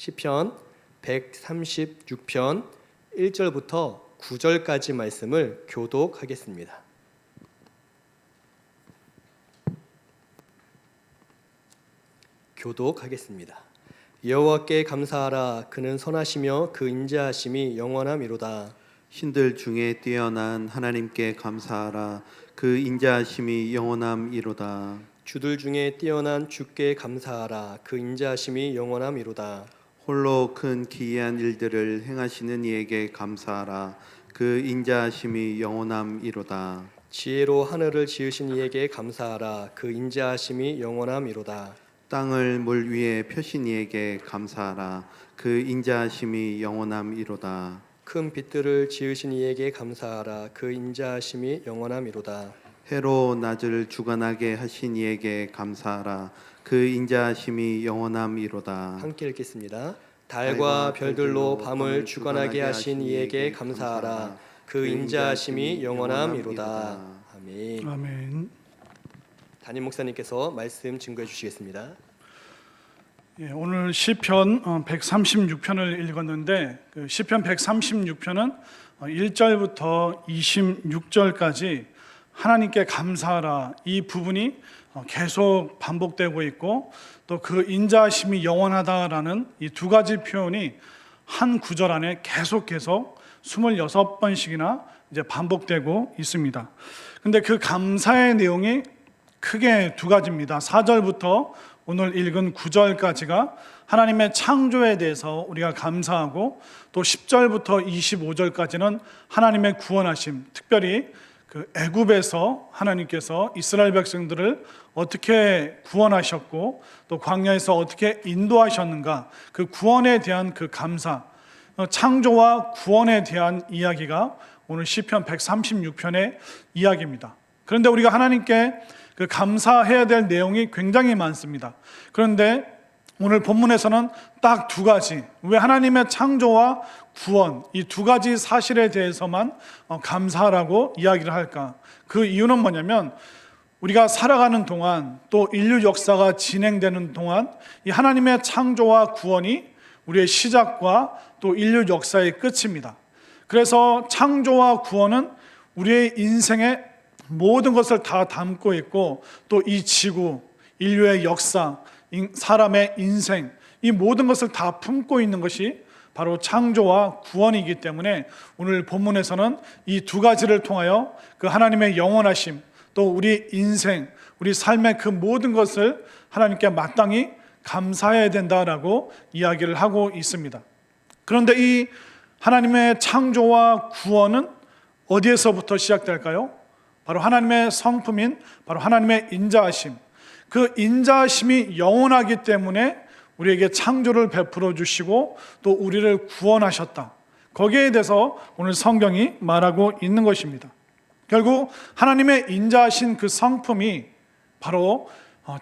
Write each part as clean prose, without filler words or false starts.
시편 136편 1절부터 9절까지 말씀을 교독하겠습니다. 여호와께 감사하라. 그는 선하시며 그 인자하심이 영원함이로다. 신들 중에 뛰어난 하나님께 감사하라. 그 인자하심이 영원함이로다. 주들 중에 뛰어난 주께 감사하라. 그 인자하심이 영원함이로다. 홀로 큰 기이한 일들을 행하시는 이에게 감사하라. 그 인자하심이 영원함이로다. 지혜로 하늘을 지으신 이에게 감사하라. 그 인자하심이 영원함이로다. 땅을 물 위에 펴신 이에게 감사하라. 그 인자하심이 영원함이로다. 큰 빛들을 지으신 이에게 감사하라. 그 인자하심이 영원함이로다. 해로 낮을 주관하게 하신 이에게 감사하라. 그 인자하심이 영원함이로다. 함께 읽겠습니다. 달과 별들로 밤을 주관하게 하신 이에게 감사하라. 그 인자하심이 영원함이로다. 아멘. 아멘. 담임 목사님께서 말씀 증거해 주시겠습니다. 오늘 시편 136편을 읽었는데 그 시편 136편은 1절부터 26절까지 하나님께 감사하라 이 부분이 계속 반복되고 있고 또 그 인자하심이 영원하다라는 이 두 가지 표현이 한 구절 안에 계속 26번씩이나 이제 반복되고 있습니다. 근데 그 감사의 내용이 크게 두 가지입니다. 4절부터 오늘 읽은 9절까지가 하나님의 창조에 대해서 우리가 감사하고 또 10절부터 25절까지는 하나님의 구원하심, 특별히 그 애굽에서 하나님께서 이스라엘 백성들을 어떻게 구원하셨고 또 광야에서 어떻게 인도하셨는가, 그 구원에 대한 그 감사, 창조와 구원에 대한 이야기가 오늘 시편 136편의 이야기입니다. 그런데 우리가 하나님께 그 감사해야 될 내용이 굉장히 많습니다. 그런데 오늘 본문에서는 딱 두 가지, 왜 하나님의 창조와 구원 이 두 가지 사실에 대해서만 감사하라고 이야기를 할까? 그 이유는 뭐냐면 우리가 살아가는 동안 또 인류 역사가 진행되는 동안 이 하나님의 창조와 구원이 우리의 시작과 또 인류 역사의 끝입니다. 그래서 창조와 구원은 우리의 인생의 모든 것을 다 담고 있고 또 이 지구, 인류의 역사, 사람의 인생 이 모든 것을 다 품고 있는 것이 바로 창조와 구원이기 때문에 오늘 본문에서는 이 두 가지를 통하여 그 하나님의 영원하심 또 우리 인생, 우리 삶의 그 모든 것을 하나님께 마땅히 감사해야 된다라고 이야기를 하고 있습니다. 그런데 이 하나님의 창조와 구원은 어디에서부터 시작될까요? 바로 하나님의 성품인 바로 하나님의 인자하심, 그 인자하심이 영원하기 때문에 우리에게 창조를 베풀어 주시고 또 우리를 구원하셨다. 거기에 대해서 오늘 성경이 말하고 있는 것입니다. 결국 하나님의 인자하신 그 성품이 바로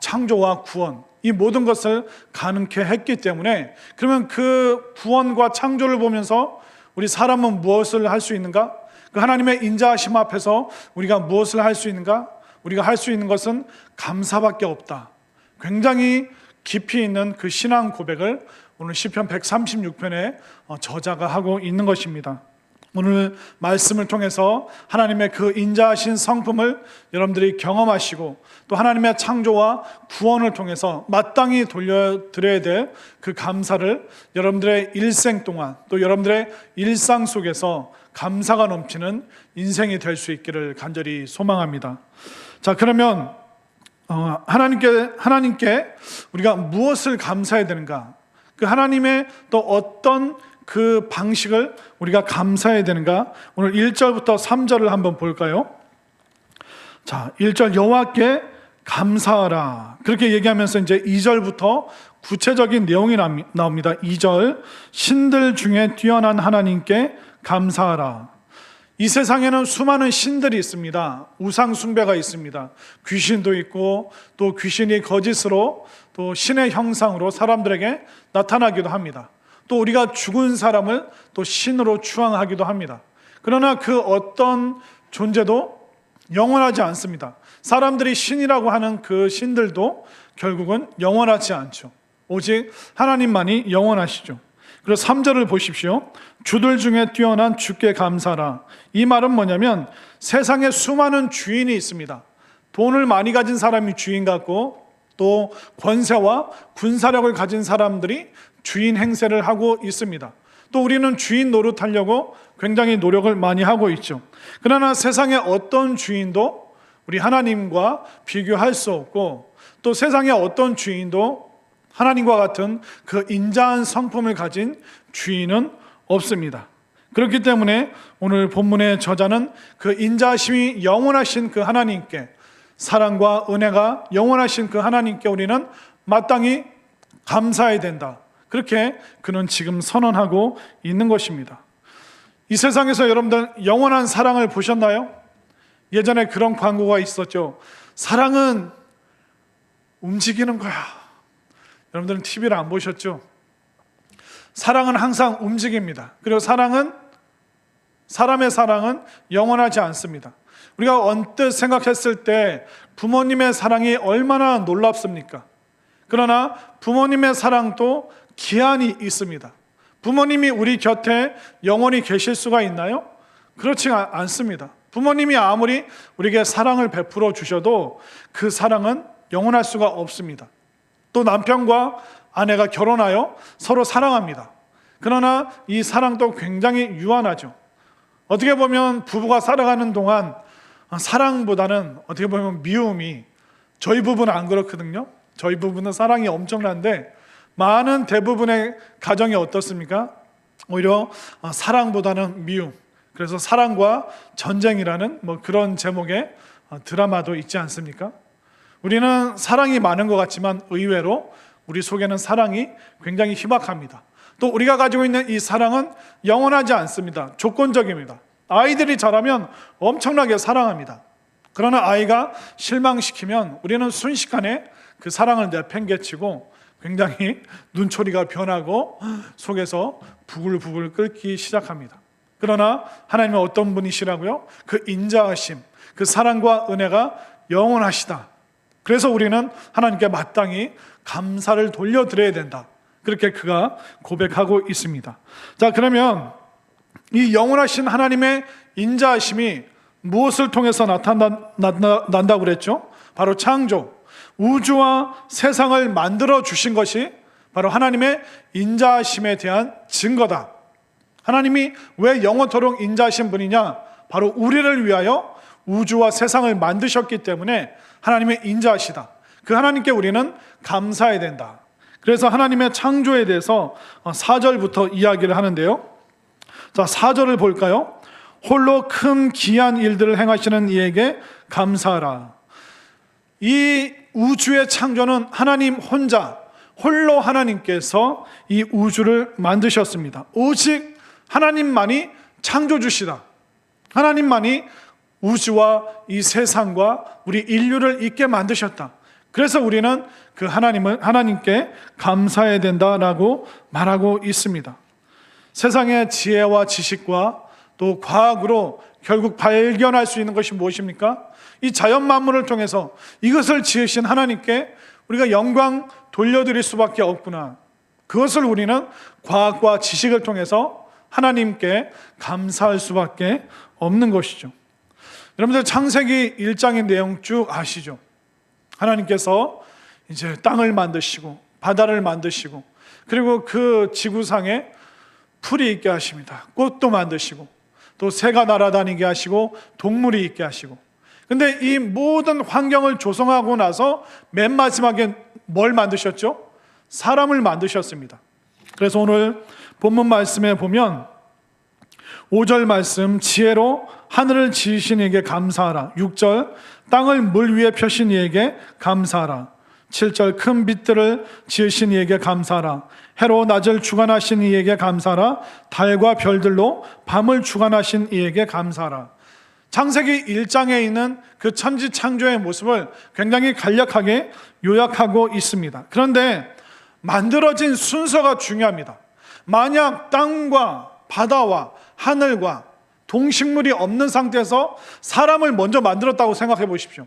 창조와 구원 이 모든 것을 가능케 했기 때문에 그러면 그 구원과 창조를 보면서 우리 사람은 무엇을 할 수 있는가? 그 하나님의 인자하심 앞에서 우리가 무엇을 할 수 있는가? 우리가 할 수 있는 것은 감사밖에 없다. 굉장히 깊이 있는 그 신앙 고백을 오늘 시편 136편에 저자가 하고 있는 것입니다. 오늘 말씀을 통해서 하나님의 그 인자하신 성품을 여러분들이 경험하시고 또 하나님의 창조와 구원을 통해서 마땅히 돌려드려야 될 그 감사를 여러분들의 일생 동안 또 여러분들의 일상 속에서 감사가 넘치는 인생이 될 수 있기를 간절히 소망합니다. 자, 그러면 하나님께 우리가 무엇을 감사해야 되는가? 그 하나님의 또 어떤 그 방식을 우리가 감사해야 되는가? 오늘 1절부터 3절을 한번 볼까요? 자, 1절 여호와께 감사하라. 그렇게 얘기하면서 이제 2절부터 구체적인 내용이 나옵니다. 2절 신들 중에 뛰어난 하나님께 감사하라. 이 세상에는 수많은 신들이 있습니다. 우상 숭배가 있습니다. 귀신도 있고 또 귀신이 거짓으로 또 신의 형상으로 사람들에게 나타나기도 합니다. 또 우리가 죽은 사람을 또 신으로 추앙하기도 합니다. 그러나 그 어떤 존재도 영원하지 않습니다. 사람들이 신이라고 하는 그 신들도 결국은 영원하지 않죠. 오직 하나님만이 영원하시죠. 그래서 3절을 보십시오. 주들 중에 뛰어난 주께 감사라. 이 말은 뭐냐면 세상에 수많은 주인이 있습니다. 돈을 많이 가진 사람이 주인 같고 또 권세와 군사력을 가진 사람들이 주인 행세를 하고 있습니다. 또 우리는 주인 노릇하려고 굉장히 노력을 많이 하고 있죠. 그러나 세상의 어떤 주인도 우리 하나님과 비교할 수 없고 또 세상의 어떤 주인도 하나님과 같은 그 인자한 성품을 가진 주인은 없습니다. 그렇기 때문에 오늘 본문의 저자는 그 인자하심이 영원하신 그 하나님께, 사랑과 은혜가 영원하신 그 하나님께 우리는 마땅히 감사해야 된다. 그렇게 그는 지금 선언하고 있는 것입니다. 이 세상에서 여러분들 영원한 사랑을 보셨나요? 예전에 그런 광고가 있었죠. 사랑은 움직이는 거야. 여러분들은 TV를 안 보셨죠? 사랑은 항상 움직입니다. 그리고 사랑은, 사람의 사랑은 영원하지 않습니다. 우리가 언뜻 생각했을 때 부모님의 사랑이 얼마나 놀랍습니까? 그러나 부모님의 사랑도 기한이 있습니다. 부모님이 우리 곁에 영원히 계실 수가 있나요? 그렇지 않습니다. 부모님이 아무리 우리에게 사랑을 베풀어 주셔도 그 사랑은 영원할 수가 없습니다. 또 남편과 아내가 결혼하여 서로 사랑합니다. 그러나 이 사랑도 굉장히 유한하죠. 어떻게 보면 부부가 살아가는 동안 사랑보다는 어떻게 보면 미움이, 저희 부부는 안 그렇거든요. 저희 부부는 사랑이 엄청난데 많은 대부분의 가정이 어떻습니까? 오히려 사랑보다는 미움. 그래서 사랑과 전쟁이라는 그런 제목의 드라마도 있지 않습니까? 우리는 사랑이 많은 것 같지만 의외로 우리 속에는 사랑이 굉장히 희박합니다. 또 우리가 가지고 있는 이 사랑은 영원하지 않습니다. 조건적입니다. 아이들이 자라면 엄청나게 사랑합니다. 그러나 아이가 실망시키면 우리는 순식간에 그 사랑을 내팽개치고 굉장히 눈초리가 변하고 속에서 부글부글 끓기 시작합니다. 그러나 하나님은 어떤 분이시라고요? 그 인자하심, 그 사랑과 은혜가 영원하시다. 그래서 우리는 하나님께 마땅히 감사를 돌려드려야 된다. 그렇게 그가 고백하고 있습니다. 자, 그러면 이 영원하신 하나님의 인자하심이 무엇을 통해서 나타난다고 그랬죠? 바로 창조, 우주와 세상을 만들어 주신 것이 바로 하나님의 인자하심에 대한 증거다. 하나님이 왜 영원토록 인자하신 분이냐? 바로 우리를 위하여 우주와 세상을 만드셨기 때문에 하나님의 인자하시다. 그 하나님께 우리는 감사해야 된다. 그래서 하나님의 창조에 대해서 4절부터 이야기를 하는데요. 자, 4절을 볼까요? 홀로 큰 기이한 일들을 행하시는 이에게 감사하라. 이 우주의 창조는 하나님 혼자, 홀로 하나님께서 이 우주를 만드셨습니다. 오직 하나님만이 창조주시다. 하나님만이 우주와 이 세상과 우리 인류를 있게 만드셨다. 그래서 우리는 그 하나님께 감사해야 된다라고 말하고 있습니다. 세상의 지혜와 지식과 또 과학으로 결국 발견할 수 있는 것이 무엇입니까? 이 자연 만물을 통해서 이것을 지으신 하나님께 우리가 영광 돌려드릴 수밖에 없구나. 그것을 우리는 과학과 지식을 통해서 하나님께 감사할 수밖에 없는 것이죠. 여러분들 창세기 1장의 내용 쭉 아시죠? 하나님께서 이제 땅을 만드시고 바다를 만드시고 그리고 그 지구상에 풀이 있게 하십니다. 꽃도 만드시고 또 새가 날아다니게 하시고 동물이 있게 하시고. 근데 이 모든 환경을 조성하고 나서 맨 마지막에 뭘 만드셨죠? 사람을 만드셨습니다. 그래서 오늘 본문 말씀에 보면 5절 말씀, 지혜로 하늘을 지으신 이에게 감사하라. 6절, 땅을 물 위에 펴신 이에게 감사하라. 7절, 큰 빛들을 지으신 이에게 감사하라. 해로 낮을 주관하신 이에게 감사하라. 달과 별들로 밤을 주관하신 이에게 감사하라. 창세기 1장에 있는 그 천지 창조의 모습을 굉장히 간략하게 요약하고 있습니다. 그런데 만들어진 순서가 중요합니다. 만약 땅과 바다와 하늘과 동식물이 없는 상태에서 사람을 먼저 만들었다고 생각해 보십시오.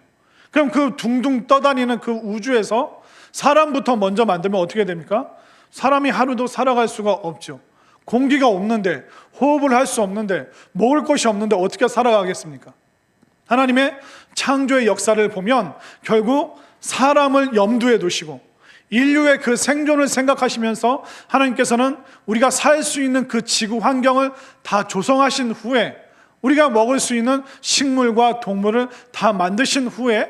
그럼 그 둥둥 떠다니는 그 우주에서 사람부터 먼저 만들면 어떻게 됩니까? 사람이 하루도 살아갈 수가 없죠. 공기가 없는데, 호흡을 할 수 없는데, 먹을 것이 없는데 어떻게 살아가겠습니까? 하나님의 창조의 역사를 보면 결국 사람을 염두에 두시고 인류의 그 생존을 생각하시면서 하나님께서는 우리가 살 수 있는 그 지구 환경을 다 조성하신 후에, 우리가 먹을 수 있는 식물과 동물을 다 만드신 후에,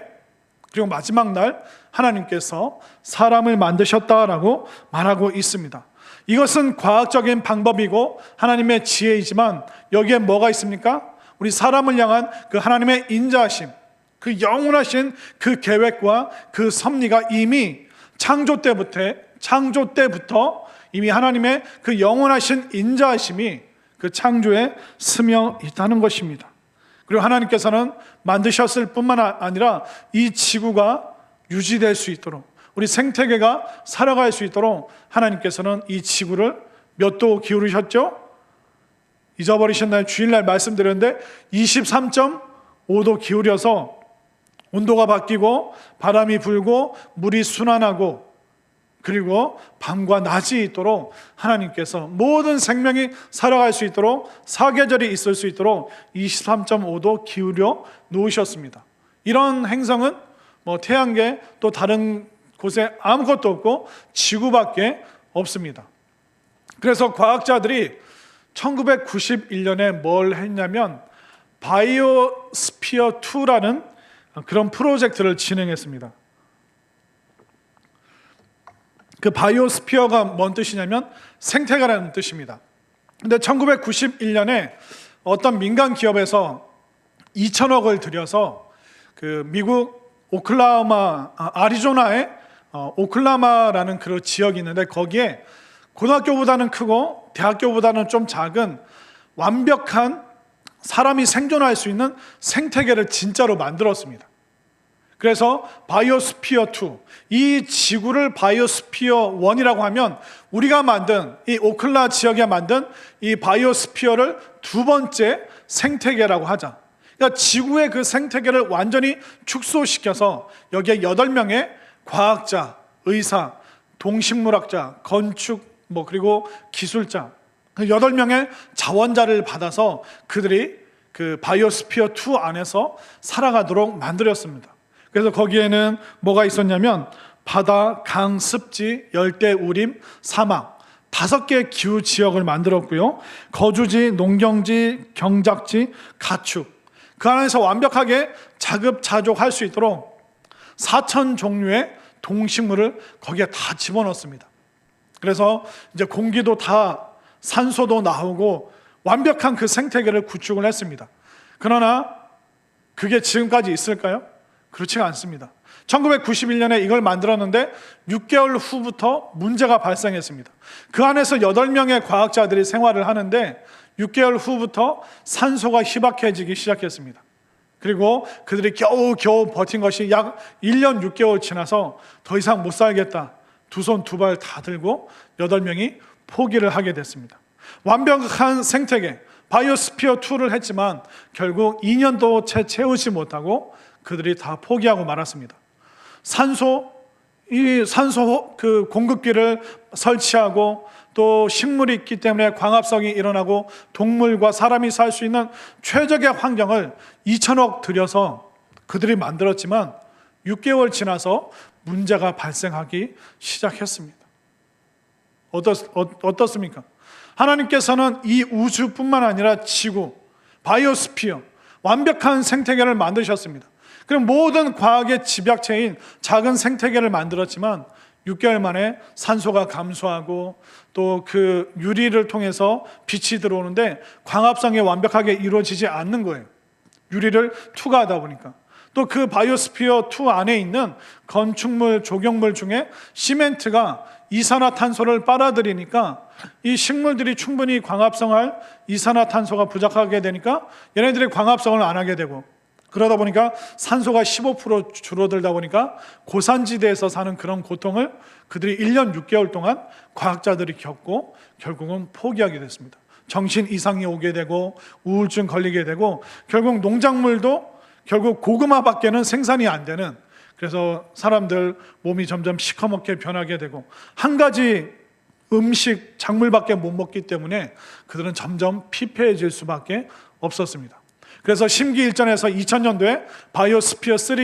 그리고 마지막 날 하나님께서 사람을 만드셨다라고 말하고 있습니다. 이것은 과학적인 방법이고 하나님의 지혜이지만 여기에 뭐가 있습니까? 우리 사람을 향한 그 하나님의 인자하심, 그 영원하신 그 계획과 그 섭리가 이미 창조 때부터 이미 하나님의 그 영원하신 인자하심이 그 창조에 스며 있다는 것입니다. 그리고 하나님께서는 만드셨을 뿐만 아니라 이 지구가 유지될 수 있도록, 우리 생태계가 살아갈 수 있도록 하나님께서는 이 지구를 몇 도 기울이셨죠? 잊어버리셨나요? 주일날 말씀드렸는데 23.5도 기울여서 온도가 바뀌고 바람이 불고 물이 순환하고 그리고 밤과 낮이 있도록 하나님께서 모든 생명이 살아갈 수 있도록 사계절이 있을 수 있도록 23.5도 기울여 놓으셨습니다. 이런 행성은 뭐 태양계 또 다른 곳에 아무것도 없고 지구밖에 없습니다. 그래서 과학자들이 1991년에 뭘 했냐면 바이오스피어 2라는 그런 프로젝트를 진행했습니다. 그 바이오스피어가 뭔 뜻이냐면 생태계라는 뜻입니다. 근데 1991년에 어떤 민간 기업에서 2천억을 들여서 그 미국 아리조나의 오클라마라는 그 지역이 있는데 거기에 고등학교보다는 크고 대학교보다는 좀 작은 완벽한 사람이 생존할 수 있는 생태계를 진짜로 만들었습니다. 그래서 바이오스피어 2, 이 지구를 바이오스피어 1이라고 하면 우리가 만든 이 오클라 지역에 만든 이 바이오스피어를 두 번째 생태계라고 하자. 그러니까 지구의 그 생태계를 완전히 축소시켜서 여기에 8명의 과학자, 의사, 동식물학자, 건축, 그리고 기술자, 8명의 자원자를 받아서 그들이 그 바이오스피어 2 안에서 살아가도록 만들었습니다. 그래서 거기에는 뭐가 있었냐면 바다, 강, 습지, 열대, 우림, 사막 5개의 기후 지역을 만들었고요. 거주지, 농경지, 경작지, 가축 그 안에서 완벽하게 자급자족할 수 있도록 4,000 종류의 동식물을 거기에 다 집어넣습니다. 그래서 이제 공기도 다 산소도 나오고 완벽한 그 생태계를 구축을 했습니다. 그러나 그게 지금까지 있을까요? 그렇지가 않습니다. 1991년에 이걸 만들었는데 6개월 후부터 문제가 발생했습니다. 그 안에서 8명의 과학자들이 생활을 하는데 6개월 후부터 산소가 희박해지기 시작했습니다. 그리고 그들이 겨우 버틴 것이 약 1년 6개월 지나서 더 이상 못 살겠다. 두 손 두 발 다 들고 8명이 포기를 하게 됐습니다. 완벽한 생태계, 바이오스피어 2를 했지만 결국 2년도 채 채우지 못하고 그들이 다 포기하고 말았습니다. 산소 그 공급기를 설치하고 또 식물이 있기 때문에 광합성이 일어나고 동물과 사람이 살 수 있는 최적의 환경을 2천억 들여서 그들이 만들었지만 6개월 지나서 문제가 발생하기 시작했습니다. 어떻습니까? 하나님께서는 이 우주뿐만 아니라 지구, 바이오스피어, 완벽한 생태계를 만드셨습니다. 그럼 모든 과학의 집약체인 작은 생태계를 만들었지만 6개월 만에 산소가 감소하고 또 그 유리를 통해서 빛이 들어오는데 광합성이 완벽하게 이루어지지 않는 거예요. 유리를 투과하다 보니까. 또 그 바이오스피어 2 안에 있는 건축물, 조경물 중에 시멘트가 이산화탄소를 빨아들이니까 이 식물들이 충분히 광합성할 이산화탄소가 부족하게 되니까 얘네들이 광합성을 안 하게 되고 그러다 보니까 산소가 15% 줄어들다 보니까 고산지대에서 사는 그런 고통을 그들이 1년 6개월 동안 과학자들이 겪고 결국은 포기하게 됐습니다. 정신 이상이 오게 되고 우울증 걸리게 되고 결국 농작물도 결국 고구마밖에는 생산이 안 되는 그래서 사람들 몸이 점점 시커멓게 변하게 되고 한 가지 음식, 작물밖에 못 먹기 때문에 그들은 점점 피폐해질 수밖에 없었습니다. 그래서 심기일전에서 2000년도에 바이오스피어 3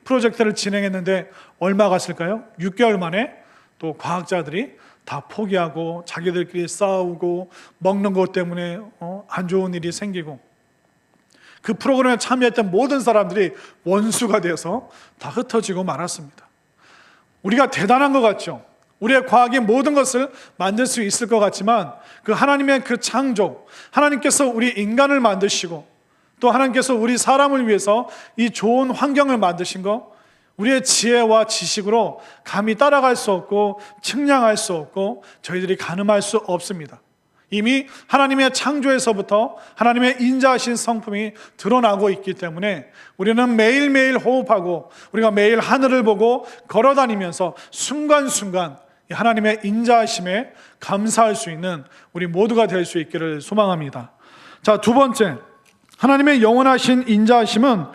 프로젝트를 진행했는데 얼마 갔을까요? 6개월 만에 또 과학자들이 다 포기하고 자기들끼리 싸우고 먹는 것 때문에 안 좋은 일이 생기고 그 프로그램에 참여했던 모든 사람들이 원수가 돼서 다 흩어지고 말았습니다. 우리가 대단한 것 같죠? 우리의 과학이 모든 것을 만들 수 있을 것 같지만 그 하나님의 그 창조, 하나님께서 우리 인간을 만드시고 또 하나님께서 우리 사람을 위해서 이 좋은 환경을 만드신 거 우리의 지혜와 지식으로 감히 따라갈 수 없고 측량할 수 없고 저희들이 가늠할 수 없습니다. 이미 하나님의 창조에서부터 하나님의 인자하신 성품이 드러나고 있기 때문에 우리는 매일매일 호흡하고 우리가 매일 하늘을 보고 걸어다니면서 순간순간 하나님의 인자하심에 감사할 수 있는 우리 모두가 될 수 있기를 소망합니다. 자, 두 번째, 하나님의 영원하신 인자하심은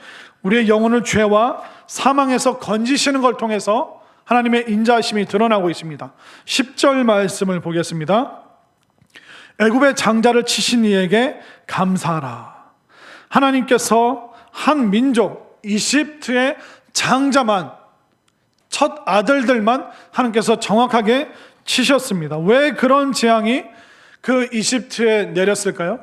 우리의 영혼을 죄와 사망에서 건지시는 걸 통해서 하나님의 인자하심이 드러나고 있습니다. 10절 말씀을 보겠습니다. 애굽의 장자를 치신 이에게 감사하라. 하나님께서 한 민족 이집트의 장자만, 첫 아들들만 하나님께서 정확하게 치셨습니다. 왜 그런 재앙이 그 이집트에 내렸을까요?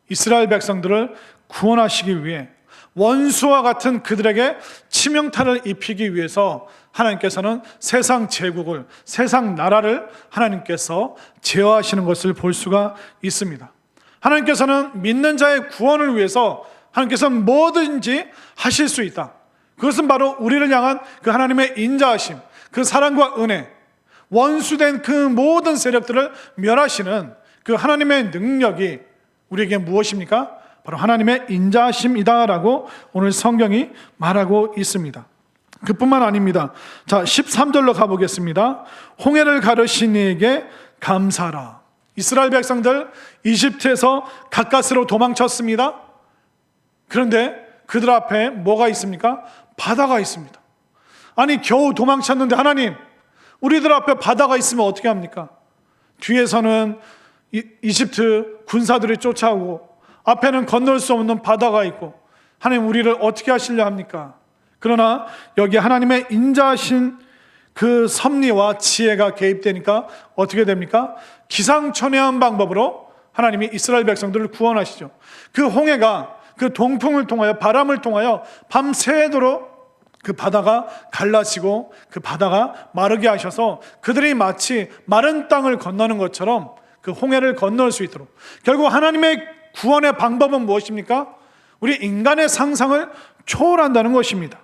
이스라엘 백성들을 구원하시기 위해, 원수와 같은 그들에게 치명타를 입히기 위해서 하나님께서는 세상 제국을, 세상 나라를 하나님께서 제어하시는 것을 볼 수가 있습니다. 하나님께서는 믿는 자의 구원을 위해서 하나님께서는 뭐든지 하실 수 있다. 그것은 바로 우리를 향한 그 하나님의 인자하심, 그 사랑과 은혜, 원수된 그 모든 세력들을 멸하시는 그 하나님의 능력이 우리에게 무엇입니까? 바로 하나님의 인자하심이다라고 오늘 성경이 말하고 있습니다. 그뿐만 아닙니다. 자, 13절로 가보겠습니다. 홍해를 가르신 이에게 감사하라. 이스라엘 백성들 이집트에서 가까스로 도망쳤습니다. 그런데 그들 앞에 뭐가 있습니까? 바다가 있습니다. 아니, 겨우 도망쳤는데 하나님, 우리들 앞에 바다가 있으면 어떻게 합니까? 뒤에서는 이집트 군사들이 쫓아오고 앞에는 건널 수 없는 바다가 있고 하나님, 우리를 어떻게 하시려 합니까? 그러나 여기 하나님의 인자하신 그 섭리와 지혜가 개입되니까 어떻게 됩니까? 기상천외한 방법으로 하나님이 이스라엘 백성들을 구원하시죠. 그 홍해가 그 동풍을 통하여, 바람을 통하여 밤새도록 그 바다가 갈라지고 그 바다가 마르게 하셔서 그들이 마치 마른 땅을 건너는 것처럼 그 홍해를 건널 수 있도록, 결국 하나님의 구원의 방법은 무엇입니까? 우리 인간의 상상을 초월한다는 것입니다.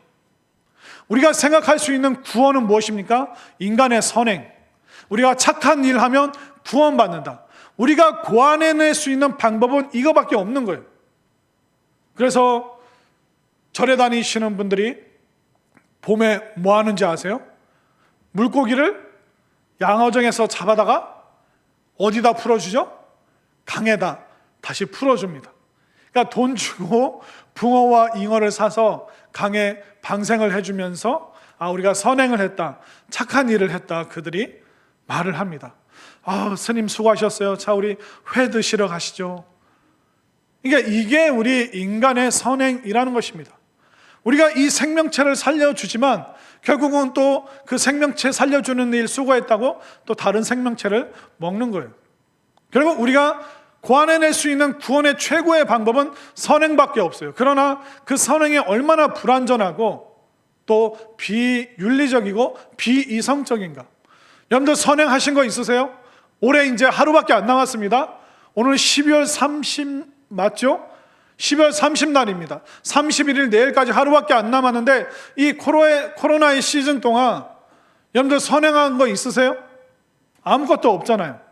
우리가 생각할 수 있는 구원은 무엇입니까? 인간의 선행, 우리가 착한 일 하면 구원받는다. 우리가 고안해낼 수 있는 방법은 이거밖에 없는 거예요. 그래서 절에 다니시는 분들이 봄에 뭐 하는지 아세요? 물고기를 양어정에서 잡아다가 어디다 풀어주죠? 강에다 다시 풀어줍니다. 그러니까 돈 주고 붕어와 잉어를 사서 강에 방생을 해주면서 우리가 선행을 했다, 착한 일을 했다, 그들이 말을 합니다. 스님 수고하셨어요. 자, 우리 회 드시러 가시죠. 그러니까 이게 우리 인간의 선행이라는 것입니다. 우리가 이 생명체를 살려주지만 결국은 또 그 생명체 살려주는 일 수고했다고 또 다른 생명체를 먹는 거예요. 결국 우리가 고안해낼 수 있는 구원의 최고의 방법은 선행밖에 없어요. 그러나 그 선행이 얼마나 불완전하고 또 비윤리적이고 비이성적인가. 여러분들 선행하신 거 있으세요? 올해 이제 하루밖에 안 남았습니다. 오늘 12월 30 맞죠? 12월 30날입니다. 31일 내일까지 하루밖에 안 남았는데 이 코로나의 시즌 동안 여러분들 선행한 거 있으세요? 아무것도 없잖아요.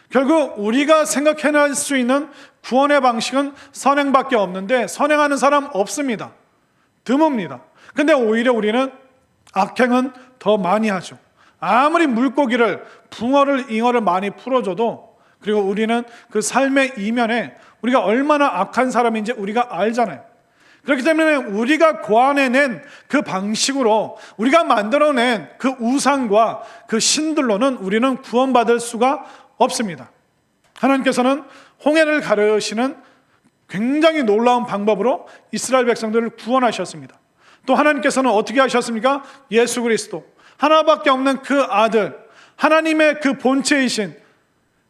결국 우리가 생각해낼 수 있는 구원의 방식은 선행밖에 없는데 선행하는 사람 없습니다. 드뭅니다. 근데 오히려 우리는 악행은 더 많이 하죠. 아무리 물고기를, 붕어를, 잉어를 많이 풀어줘도, 그리고 우리는 그 삶의 이면에 우리가 얼마나 악한 사람인지 우리가 알잖아요. 그렇기 때문에 우리가 고안해낸 그 방식으로, 우리가 만들어낸 그 우상과 그 신들로는 우리는 구원받을 수가 없습니다. 하나님께서는 홍해를 가르시는 굉장히 놀라운 방법으로 이스라엘 백성들을 구원하셨습니다. 또 하나님께서는 어떻게 하셨습니까? 예수 그리스도, 하나밖에 없는 그 아들, 하나님의 그 본체이신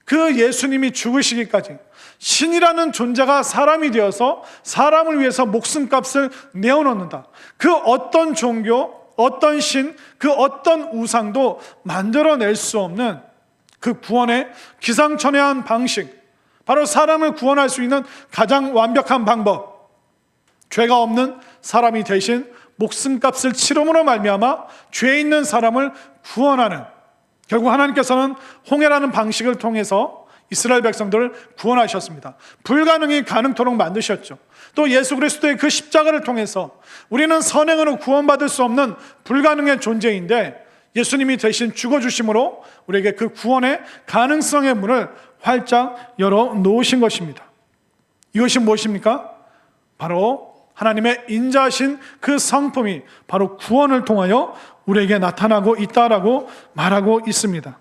그 예수님이 죽으시기까지, 신이라는 존재가 사람이 되어서 사람을 위해서 목숨값을 내어놓는다. 그 어떤 종교, 어떤 신, 그 어떤 우상도 만들어낼 수 없는 그 구원의 기상천외한 방식, 바로 사람을 구원할 수 있는 가장 완벽한 방법, 죄가 없는 사람이 대신 목숨값을 치름으로 말미암아 죄 있는 사람을 구원하는, 결국 하나님께서는 홍해라는 방식을 통해서 이스라엘 백성들을 구원하셨습니다. 불가능이 가능토록 만드셨죠. 또 예수 그리스도의 그 십자가를 통해서 우리는 선행으로 구원받을 수 없는 불가능의 존재인데 예수님이 대신 죽어주심으로 우리에게 그 구원의 가능성의 문을 활짝 열어놓으신 것입니다. 이것이 무엇입니까? 바로 하나님의 인자하신 그 성품이 바로 구원을 통하여 우리에게 나타나고 있다라고 말하고 있습니다.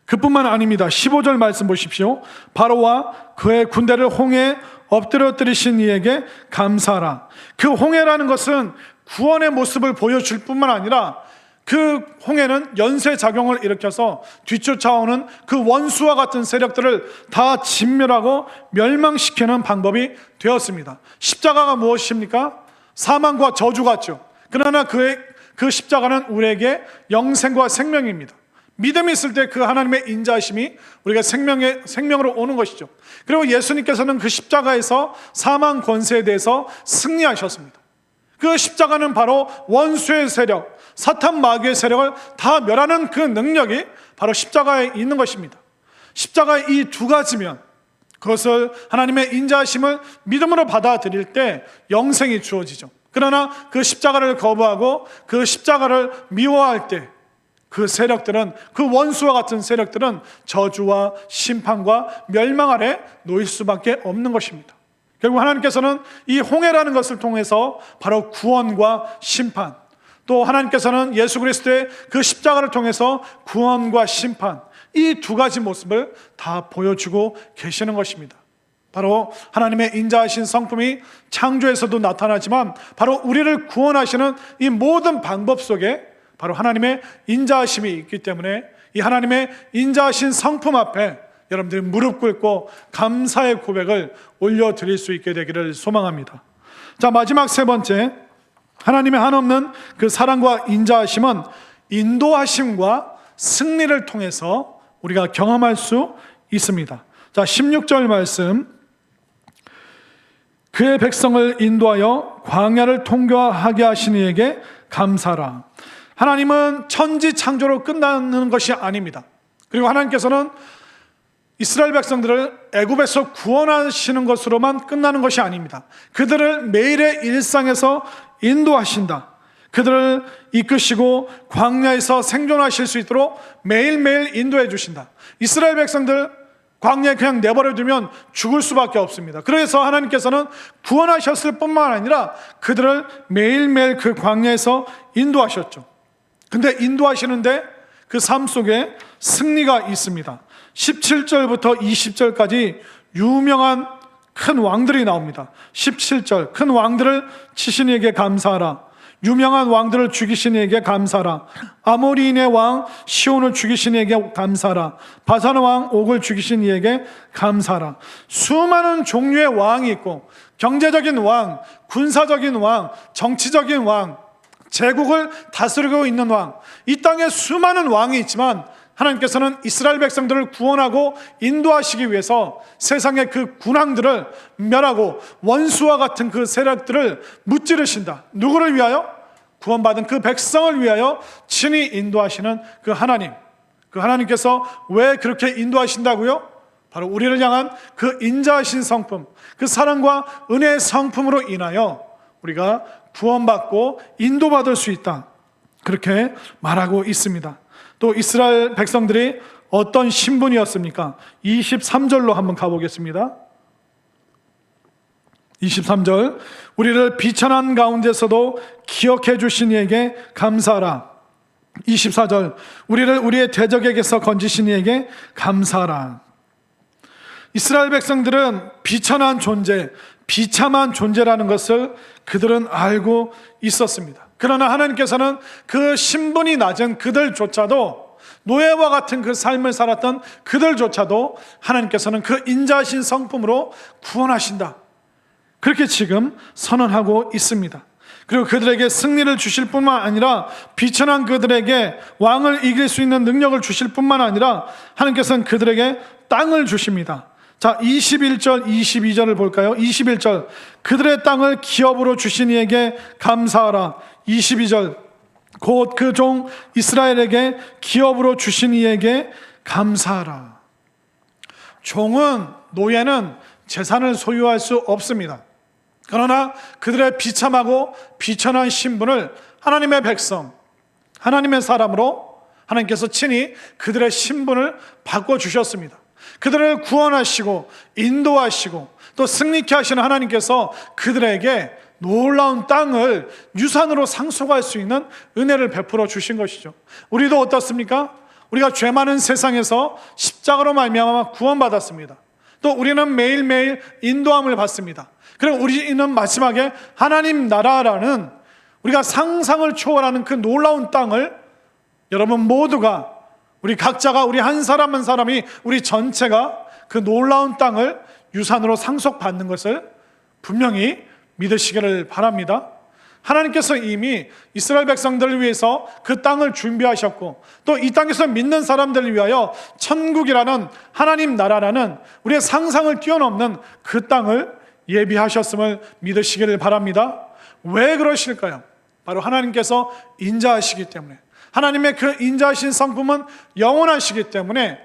그뿐만 아닙니다. 15절 말씀 보십시오. 바로와 그의 군대를 홍해에 엎드려뜨리신 이에게 감사하라. 그 홍해라는 것은 구원의 모습을 보여줄 뿐만 아니라 그 홍해는 연쇄작용을 일으켜서 뒤쫓아오는 그 원수와 같은 세력들을 다 진멸하고 멸망시키는 방법이 되었습니다. 십자가가 무엇입니까? 사망과 저주 같죠. 그러나 그 십자가는 우리에게 영생과 생명입니다. 믿음이 있을 때 그 하나님의 인자하심이 우리가 생명으로 오는 것이죠. 그리고 예수님께서는 그 십자가에서 사망 권세에 대해서 승리하셨습니다. 그 십자가는 바로 원수의 세력, 사탄 마귀의 세력을 다 멸하는 그 능력이 바로 십자가에 있는 것입니다. 십자가의 이 두 가지면 그것을 하나님의 인자하심을 믿음으로 받아들일 때 영생이 주어지죠. 그러나 그 십자가를 거부하고 그 십자가를 미워할 때 그 세력들은, 그 원수와 같은 세력들은 저주와 심판과 멸망 아래 놓일 수밖에 없는 것입니다. 결국 하나님께서는 이 홍해라는 것을 통해서 바로 구원과 심판, 또 하나님께서는 예수 그리스도의 그 십자가를 통해서 구원과 심판, 이 두 가지 모습을 다 보여주고 계시는 것입니다. 바로 하나님의 인자하신 성품이 창조에서도 나타나지만 바로 우리를 구원하시는 이 모든 방법 속에 바로 하나님의 인자하심이 있기 때문에 이 하나님의 인자하신 성품 앞에 여러분들이 무릎 꿇고 감사의 고백을 올려드릴 수 있게 되기를 소망합니다. 자, 마지막 세 번째, 하나님의 한없는 그 사랑과 인자하심은 인도하심과 승리를 통해서 우리가 경험할 수 있습니다. 자, 16절 말씀, 그의 백성을 인도하여 광야를 통과하게 하신 이에게 감사라. 하나님은 천지 창조로 끝나는 것이 아닙니다. 그리고 하나님께서는 이스라엘 백성들을 애굽에서 구원하시는 것으로만 끝나는 것이 아닙니다. 그들을 매일의 일상에서 인도하신다. 그들을 이끄시고 광야에서 생존하실 수 있도록 매일매일 인도해 주신다. 이스라엘 백성들 광야에 그냥 내버려 두면 죽을 수밖에 없습니다. 그래서 하나님께서는 구원하셨을 뿐만 아니라 그들을 매일매일 그 광야에서 인도하셨죠. 근데 인도하시는데 그 삶 속에 승리가 있습니다. 17절부터 20절까지 유명한 큰 왕들이 나옵니다. 17절, 큰 왕들을 치신 이에게 감사하라. 유명한 왕들을 죽이신 이에게 감사하라. 아모리인의 왕 시온을 죽이신 이에게 감사하라. 바산의 왕 옥을 죽이신 이에게 감사하라. 수많은 종류의 왕이 있고 경제적인 왕, 군사적인 왕, 정치적인 왕, 제국을 다스리고 있는 왕, 이 땅에 수많은 왕이 있지만 하나님께서는 이스라엘 백성들을 구원하고 인도하시기 위해서 세상의 그 군왕들을 멸하고 원수와 같은 그 세력들을 무찌르신다. 누구를 위하여? 구원받은 그 백성을 위하여 친히 인도하시는 그 하나님. 그 하나님께서 왜 그렇게 인도하신다고요? 바로 우리를 향한 그 인자하신 성품, 그 사랑과 은혜의 성품으로 인하여 우리가 구원받고 인도받을 수 있다. 그렇게 말하고 있습니다. 또 이스라엘 백성들이 어떤 신분이었습니까? 23절로 한번 가보겠습니다. 23절 우리를 비천한 가운데서도 기억해 주신 이에게 감사하라. 24절 우리를 우리의 대적에게서 건지신 이에게 감사하라. 이스라엘 백성들은 비천한 존재, 비참한 존재라는 것을 그들은 알고 있었습니다. 그러나 하나님께서는 그 신분이 낮은 그들조차도, 노예와 같은 그 삶을 살았던 그들조차도 하나님께서는 그 인자하신 성품으로 구원하신다, 그렇게 지금 선언하고 있습니다. 그리고 그들에게 승리를 주실 뿐만 아니라 비천한 그들에게 왕을 이길 수 있는 능력을 주실 뿐만 아니라 하나님께서는 그들에게 땅을 주십니다. 자, 21절 22절을 볼까요? 21절 그들의 땅을 기업으로 주신 이에게 감사하라. 22절 곧 그 종 이스라엘에게 기업으로 주신 이에게 감사하라. 종은, 노예는 재산을 소유할 수 없습니다. 그러나 그들의 비참하고 비천한 신분을 하나님의 백성, 하나님의 사람으로 하나님께서 친히 그들의 신분을 바꿔주셨습니다. 그들을 구원하시고 인도하시고 또 승리케 하시는 하나님께서 그들에게 놀라운 땅을 유산으로 상속할 수 있는 은혜를 베풀어 주신 것이죠. 우리도 어떻습니까? 우리가 죄 많은 세상에서 십자가로 말미암아 구원받았습니다. 또 우리는 매일매일 인도함을 받습니다. 그럼 우리는 마지막에 하나님 나라라는 우리가 상상을 초월하는 그 놀라운 땅을 여러분 모두가, 우리 각자가, 우리 한 사람 한 사람이, 우리 전체가 그 놀라운 땅을 유산으로 상속받는 것을 분명히 믿으시기를 바랍니다. 하나님께서 이미 이스라엘 백성들을 위해서 그 땅을 준비하셨고 또 이 땅에서 믿는 사람들을 위하여 천국이라는 하나님 나라라는 우리의 상상을 뛰어넘는 그 땅을 예비하셨음을 믿으시기를 바랍니다. 왜 그러실까요? 바로 하나님께서 인자하시기 때문에, 하나님의 그 인자하신 성품은 영원하시기 때문에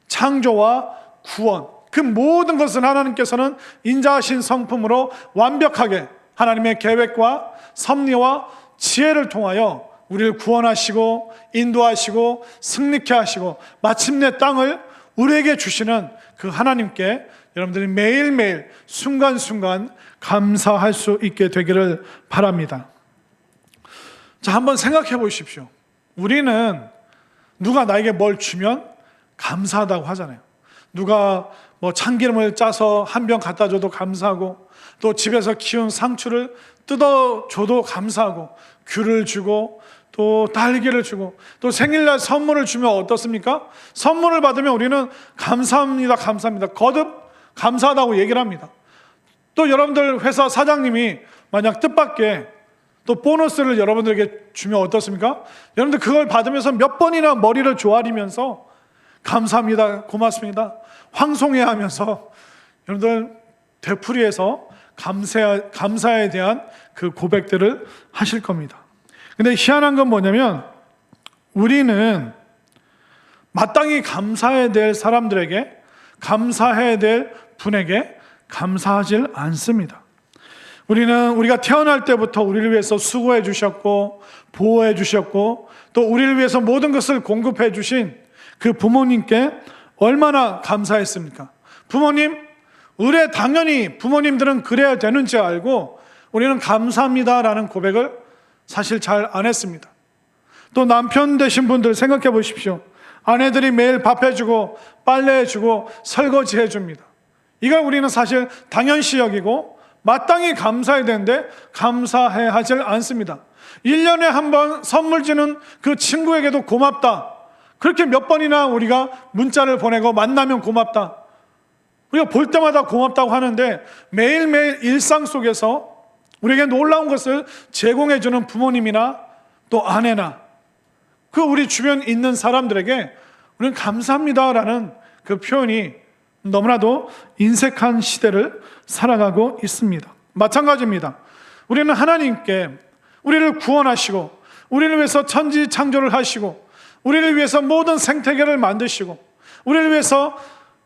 창조와 구원, 그 모든 것은 하나님께서는 인자하신 성품으로 완벽하게 하나님의 계획과 섭리와 지혜를 통하여 우리를 구원하시고 인도하시고 승리케 하시고 마침내 땅을 우리에게 주시는 그 하나님께 여러분들이 매일매일 순간순간 감사할 수 있게 되기를 바랍니다. 자, 한번 생각해 보십시오. 우리는 누가 나에게 뭘 주면 감사하다고 하잖아요. 누가 뭐 참기름을 짜서 한 병 갖다 줘도 감사하고, 또 집에서 키운 상추를 뜯어줘도 감사하고, 귤을 주고 또 딸기를 주고 또 생일날 선물을 주면 어떻습니까? 선물을 받으면 우리는 감사합니다, 감사합니다, 거듭 감사하다고 얘기를 합니다. 또 여러분들 회사 사장님이 만약 뜻밖의 또 보너스를 여러분들에게 주면 어떻습니까? 여러분들 그걸 받으면서 몇 번이나 머리를 조아리면서 감사합니다, 고맙습니다, 황송해 하면서 여러분들 되풀이해서 감사에 대한 그 고백들을 하실 겁니다. 근데 희한한 건 뭐냐면 우리는 마땅히 감사해야 될 사람들에게, 감사해야 될 분에게 감사하질 않습니다. 우리가 태어날 때부터 우리를 위해서 수고해 주셨고 보호해 주셨고 또 우리를 위해서 모든 것을 공급해 주신 그 부모님께 얼마나 감사했습니까? 부모님, 의뢰 당연히 부모님들은 그래야 되는지 알고 우리는 감사합니다라는 고백을 사실 잘 안 했습니다. 또 남편 되신 분들 생각해 보십시오. 아내들이 매일 밥 해주고 빨래해주고 설거지해줍니다. 이걸 우리는 사실 당연시 여기고 마땅히 감사해야 되는데 감사해 하질 않습니다. 1년에 한 번 선물 주는 그 친구에게도 고맙다, 그렇게 몇 번이나 우리가 문자를 보내고 만나면 고맙다, 우리가 볼 때마다 고맙다고 하는데 매일매일 일상 속에서 우리에게 놀라운 것을 제공해주는 부모님이나 또 아내나 그 우리 주변 있는 사람들에게 우리는 감사합니다라는 그 표현이 너무나도 인색한 시대를 살아가고 있습니다. 마찬가지입니다. 우리는 하나님께 우리를 구원하시고 우리를 위해서 천지 창조를 하시고 우리를 위해서 모든 생태계를 만드시고 우리를 위해서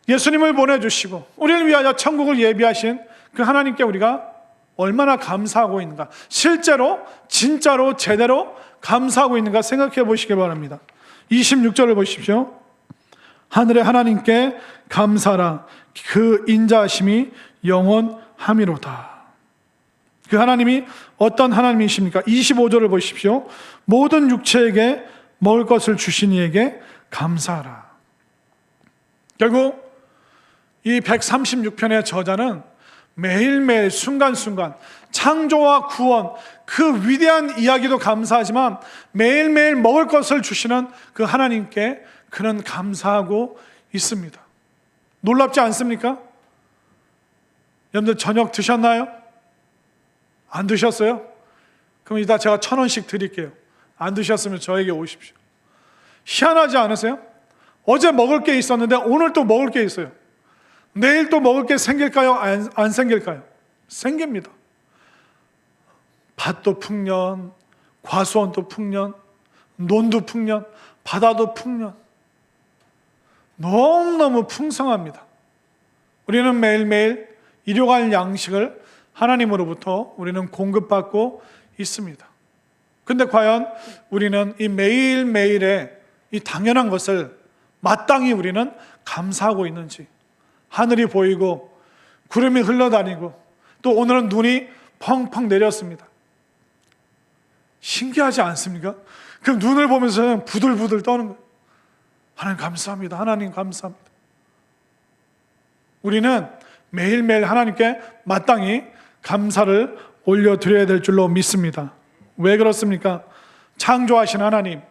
예수님을 보내주시고 우리를 위하여 천국을 예비하신 그 하나님께 우리가 얼마나 감사하고 있는가, 실제로 진짜로 제대로 감사하고 있는가 생각해 보시기 바랍니다. 26절을 보십시오. 하늘의 하나님께 감사라, 그 인자하심이 영원함이로다. 그 하나님이 어떤 하나님이십니까? 25절을 보십시오. 모든 육체에게 먹을 것을 주신 이에게 감사하라. 결국 이 136편의 저자는 매일매일 순간순간 창조와 구원, 그 위대한 이야기도 감사하지만 매일매일 먹을 것을 주시는 그 하나님께 그는 감사하고 있습니다. 놀랍지 않습니까? 여러분들 저녁 드셨나요? 안 드셨어요? 그럼 이따 제가 1,000원씩 드릴게요. 안 드셨으면 저에게 오십시오. 희한하지 않으세요? 어제 먹을 게 있었는데 오늘 또 먹을 게 있어요. 내일 또 먹을 게 생길까요? 안 생길까요? 생깁니다. 밭도 풍년, 과수원도 풍년, 논도 풍년, 바다도 풍년. 너무너무 풍성합니다. 우리는 매일매일 일용할 양식을 하나님으로부터 우리는 공급받고 있습니다. 근데 과연 우리는 이 매일매일의 이 당연한 것을 마땅히 우리는 감사하고 있는지, 하늘이 보이고 구름이 흘러다니고 또 오늘은 눈이 펑펑 내렸습니다. 신기하지 않습니까? 그 눈을 보면서 부들부들 떠는 거예요. 하나님 감사합니다. 하나님 감사합니다. 우리는 매일매일 하나님께 마땅히 감사를 올려드려야 될 줄로 믿습니다. 왜 그렇습니까? 창조하신 하나님,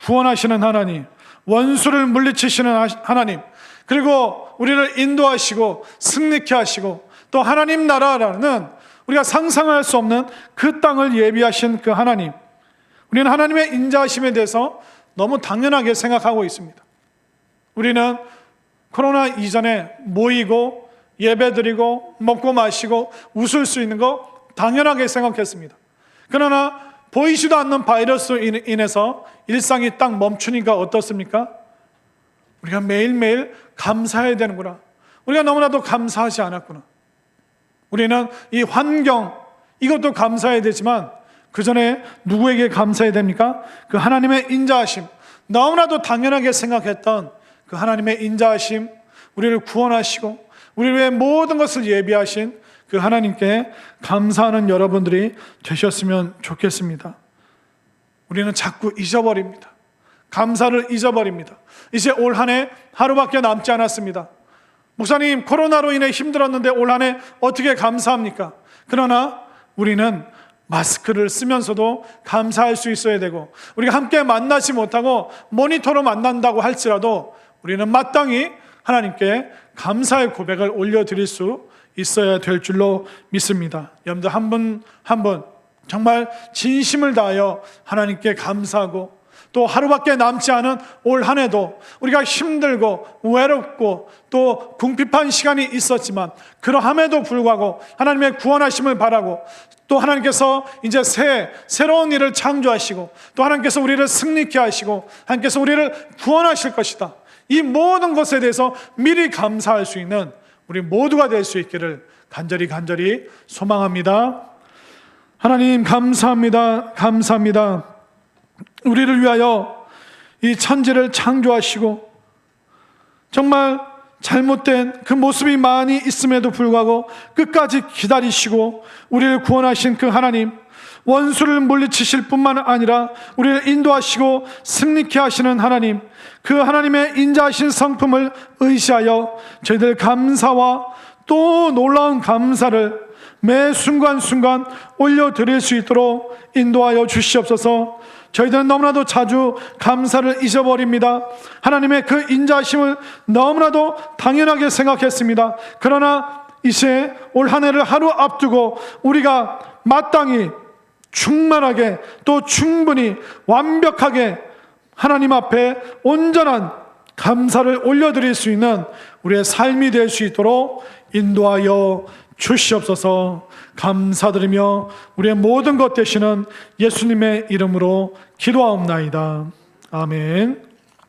구원하시는 하나님, 원수를 물리치시는 하나님, 그리고 우리를 인도하시고 승리케 하시고 또 하나님 나라라는 우리가 상상할 수 없는 그 땅을 예비하신 그 하나님, 우리는 하나님의 인자하심에 대해서 너무 당연하게 생각하고 있습니다. 우리는 코로나 이전에 모이고 예배드리고 먹고 마시고 웃을 수 있는 거 당연하게 생각했습니다. 그러나 보이지도 않는 바이러스로 인해서 일상이 딱 멈추니까 어떻습니까? 우리가 매일매일 감사해야 되는구나. 우리가 너무나도 감사하지 않았구나. 우리는 이 환경, 이것도 감사해야 되지만 그 전에 누구에게 감사해야 됩니까? 그 하나님의 인자하심, 너무나도 당연하게 생각했던 그 하나님의 인자하심, 우리를 구원하시고 우리를 위해 모든 것을 예비하신 그 하나님께 감사하는 여러분들이 되셨으면 좋겠습니다. 우리는 자꾸 잊어버립니다. 감사를 잊어버립니다. 이제 올 한 해 하루밖에 남지 않았습니다. 목사님, 코로나로 인해 힘들었는데 올 한 해 어떻게 감사합니까? 그러나 우리는 마스크를 쓰면서도 감사할 수 있어야 되고, 우리가 함께 만나지 못하고 모니터로 만난다고 할지라도 우리는 마땅히 하나님께 감사의 고백을 올려드릴 수 있어야 될 줄로 믿습니다. 여러분들 한 분 한 분 정말 진심을 다하여 하나님께 감사하고, 또 하루밖에 남지 않은 올 한 해도 우리가 힘들고 외롭고 또 궁핍한 시간이 있었지만 그러함에도 불구하고 하나님의 구원하심을 바라고, 또 하나님께서 이제 새로운 일을 창조하시고 또 하나님께서 우리를 승리케 하시고 하나님께서 우리를 구원하실 것이다, 이 모든 것에 대해서 미리 감사할 수 있는 우리 모두가 될 수 있기를 간절히 소망합니다. 하나님 감사합니다. 감사합니다. 우리를 위하여 이 천지를 창조하시고 정말 잘못된 그 모습이 많이 있음에도 불구하고 끝까지 기다리시고 우리를 구원하신 그 하나님, 원수를 물리치실 뿐만 아니라 우리를 인도하시고 승리케 하시는 하나님, 그 하나님의 인자하신 성품을 의지하여 저희들 감사와 또 놀라운 감사를 매 순간순간 올려드릴 수 있도록 인도하여 주시옵소서. 저희들은 너무나도 자주 감사를 잊어버립니다. 하나님의 그 인자하심을 너무나도 당연하게 생각했습니다. 그러나 이제 올 한 해를 하루 앞두고 우리가 마땅히 충만하게 또 충분히 완벽하게 하나님 앞에 온전한 감사를 올려드릴 수 있는 우리의 삶이 될 수 있도록 인도하여 주시옵소서. 감사드리며 우리의 모든 것 되시는 예수님의 이름으로 기도하옵나이다. 아멘.